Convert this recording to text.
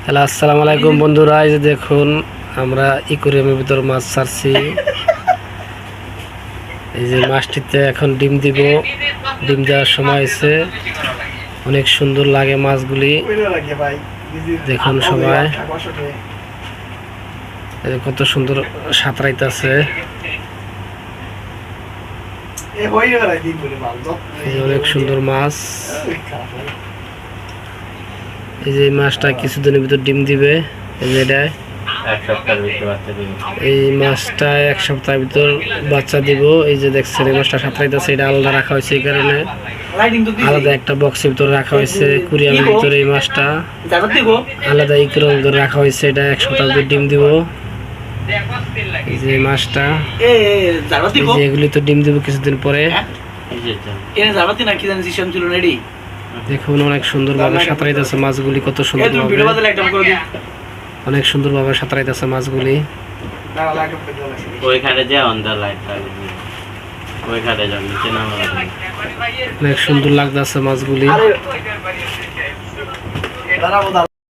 Hello, আসসালামু আলাইকুম বন্ধুরা। এই যে দেখুন, আমরা ইকুরিয়ামের ভিতর মাছ ছাড়ছি। এই যে মাছটিতে এখন ডিম দিব, ডিম দেওয়ার সময় হয়েছে। অনেক সুন্দর লাগে মাছগুলি, দেখুন সবাই কত সুন্দর সাঁতরাইতেছে। অনেক সুন্দর মাছ। এই যে মাছটা কিছুদিনের ভিতর ডিম দিবে। এই যে এটা এই মাছটা 1 সপ্তাহের ভিতর বাচ্চা দিব। এই যে দেখছেন এই মাছটা সাঁতরাইতেছে, এটা আলাদা রাখা হয়েছে। এই কারণে আলাদা একটা বক্সের ভিতরে রাখা হয়েছে। কুরিয়ামের ভিতরে এই মাছটা আলাদা ইকুরিয়ামের ভিতরে রাখা হয়েছে। এটা 1 সপ্তাহ ভিতর ডিম দিব। এই যে মাছটা, এগুলি তো ডিম দিব কিছুদিন পরে। দেখুন অনেক সুন্দরভাবে সাঁতরাইতেছে মাছগুলি, কত সুন্দর, অনেক সুন্দরভাবে সাঁতরাইতেছে মাছগুলি। অনেক সুন্দর লাগতেছে মাছগুলি।